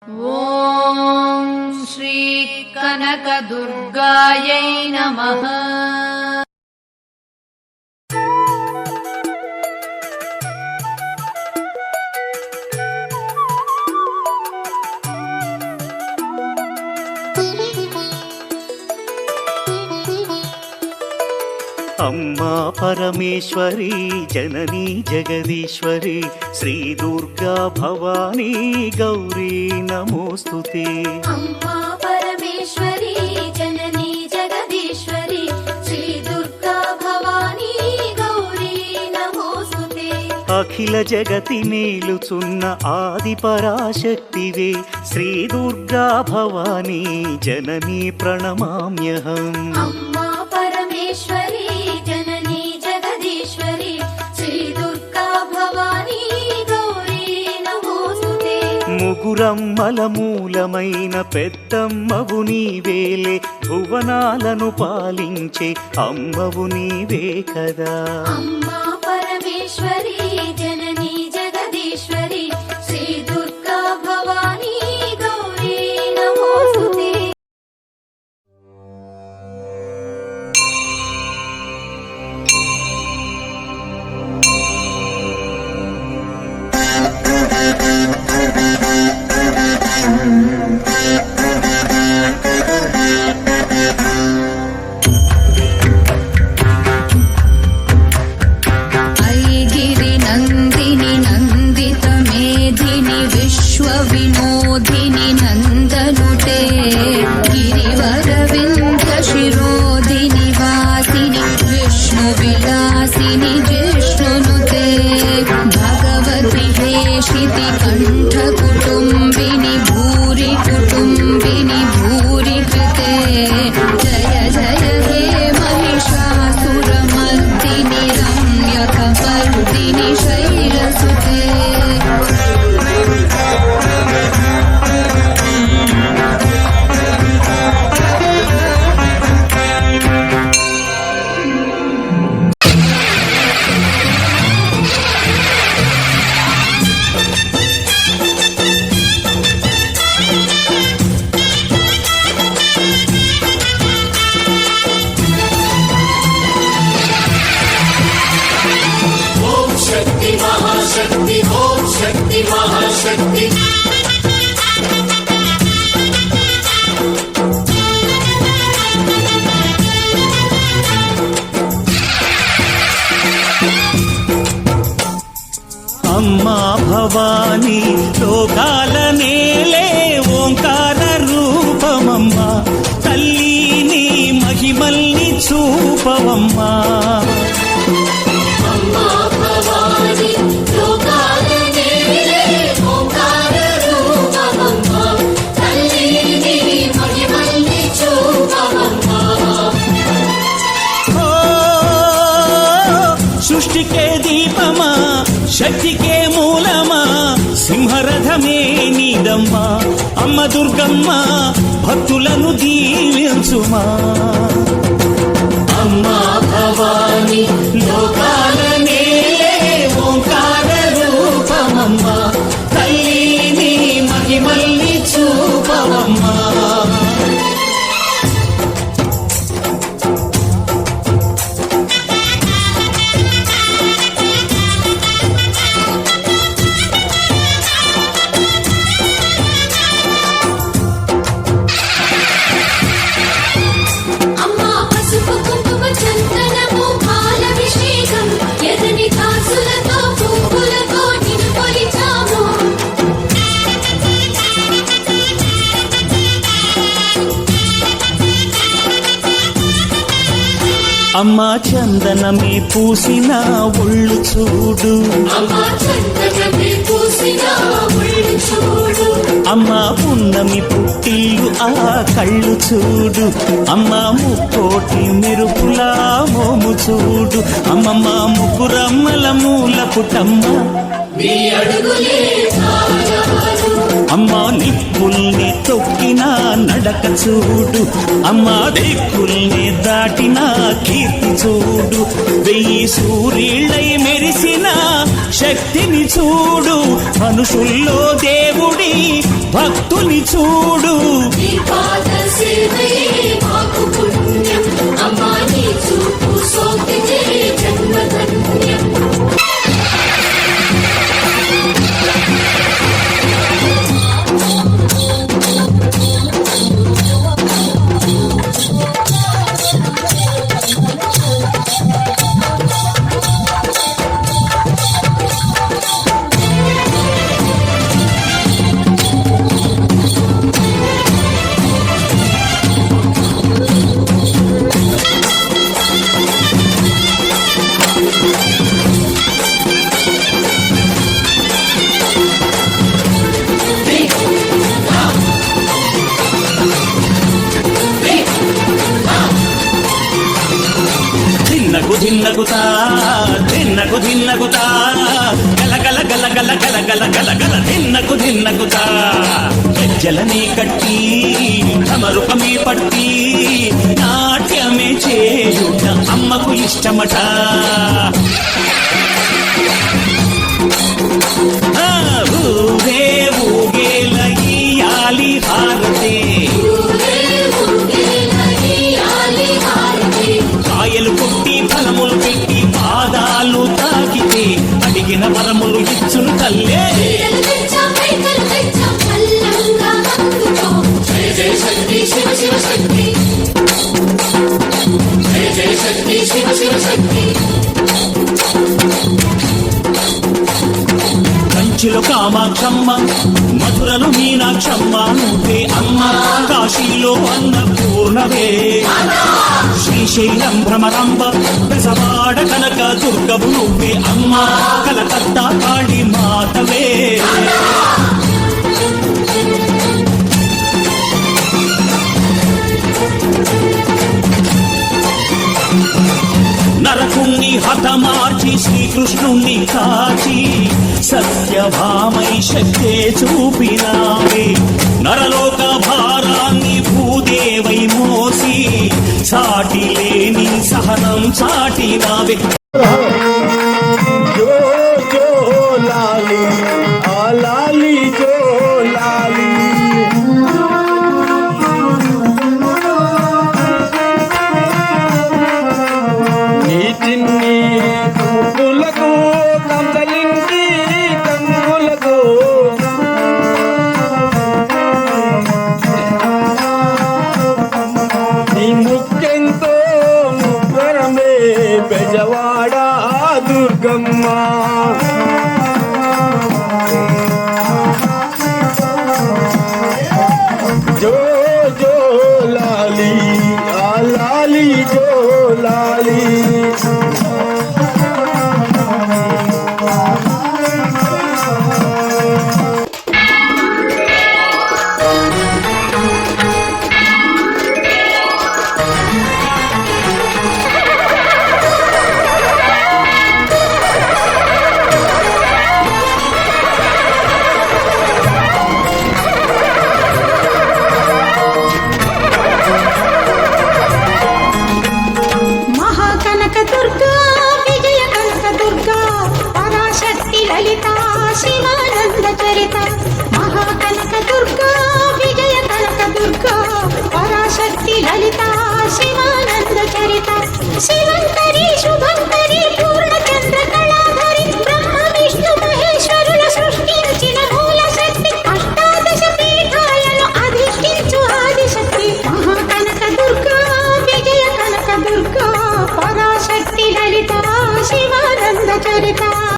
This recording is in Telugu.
ఓం శ్రీ కనకదుర్గాయై నమః. అమ్మా పరమేశ్వరి జననీ జగదీశ్వరి శ్రీ దుర్గా భవానీ గౌరీ నమోస్తుతే. అమ్మా పరమేశ్వరి జననీ జగదీశ్వరి శ్రీ దుర్గా భవానీ గౌరీ నమోస్తుతే. అఖిల జగతి నేలుచున్న ఆది పరాశక్తివే శ్రీ దుర్గా భవానీ జననీ ప్రణమామ్యహం. అమ్మా పరమేశ్వరి జననీ జగదీశ్వరి శ్రీ దుర్గా భవానీ గౌరీ నమోస్తుతే. ముగురమ్మల మూలమైన పెద్దమ్మవు నీవేలే, భువనాలను పాలించే అమ్మవు నీవే కదా. అమ్మా పరమేశ్వరి జననీ జగదీశ్వరి శ్రీ దుర్గా భవానీ గౌరీ నమోస్తుతే. వినోదిని నందనుటే గిరివరవింద శిరోధిని వాసిని విష్ణు విలాసిని జిష్ణునుతే. భగవతి హేషితి కంఠ కుటుంబిని భూరి కుటుంబిని భూరి కృతే. జయ జయ హే మహిషాసురమర్దిని రమ్యకమర్దిని శైలసుతే. महाशक्ति ओम शक्ति महाशक्ति. అమ్మా భవానీ లోకాల నేలే ఓంకార రూపమమ్మా, తల్లిని మహిమల్ని చూపవమ్మా. సృష్టికే దీపమా శక్తికే మూలమా, సింహరథమే నీదమ్మా అమ్మ దుర్గమ్మ, భక్తులను దీవించుమా. అమ్మా భవానీ లోకాల నేలే ఓంకార రూపమమ్మా, తల్లిని మహిమల్ని చూపవమ్మా. అమ్మా చందనమే పూసిన ఒళ్ళు చూడు, అమ్మా పున్నమి పుట్టిల్లు ఆ కళ్ళు చూడు, అమ్మా ముక్కోటి మెరుపులా మోము చూడు, అమ్మమ్మ ముగ్గురమ్మల మూల పుటమ్మ అమ్మా నిప్పుల్ని తొక్కిన నడక చూడు, అమ్మా దిక్కుల్ని దాటిన కీర్తి చూడు, వెయ్యి సూర్యుళ్ళై మెరిసిన శక్తిని చూడు, మనుషుల్లో దేవుడి భక్తుని చూడు. నీ పాద సేవయే మాకు పుణ్యం, అమ్మా నీ చూపు సోకితే జన్మధన్యం. ధిన్నగుతా ధిన్నగుతా గలగల గలగల గలగల గలగల ధిన్నగుతా. గజ్జలనే కట్టి తమరుకమే పట్టి నాట్యమే చేయుట అమ్మకు ఇష్టమట. ఊరే ఊగేల ఇయ్యాలి హారతే, కాయలు కొట్టి ఫలములు పెట్టి పాదాలు తాకితే అడిగిన వరములు ఇచ్చును తల్లే. జయ జయ శక్తి శివ శివ శక్తి, జయ జయ శక్తి శివ శివ శక్తి. కంచిలో కామాక్షమ్మ, మధురలో మీనాక్షమ్మ నువ్వే అమ్మ. కాశీలో అన్నపూర్ణవే, శ్రీశైలం భ్రమరంబ, పెసవాడ కనక దుర్గవు నువ్వే అమ్మ. కలకత్తా కాళీ మాతవే. నరకుణ్ణి హతమార్చి శ్రీకృష్ణుణ్ణి కాచి సత్యభామై శక్తే చూపినావే. నరలోక భారాన్ని భూదేవై మోసి సాటి లేని సహనం చాటినావే. जो जो लाली आ लाली जो लाली, నీ చిన్ని చూపులకు కందలింటి కన్నులకు, నీ ముక్కెంతో ముగ్గరమే బెజవాడ దుర్గమ్మ. జో జో లాలి ఆ లాలి జో లాలి. మహాకనక దుర్గా విజయ కనక దుర్గా పరాశక్తి లలిత శివానంద చరిత. మహాకనక దుర్గా విజయ కనక దుర్గా పరాశక్తి లలిత శివానంద చరిత. శివంకరి శుభంకరి పూర్ణచంద్ర కళాధరి బ్రహ్మ విష్ణు మహేశ్వరుల సృష్టించిన మూల శక్తి. అష్టాదశ పీఠాలను అధిష్ఠించు ఆదిశక్తి. మహాకనక దుర్గా విజయ కనక దుర్గా పరాశక్తి లలిత శివానంద చరిత.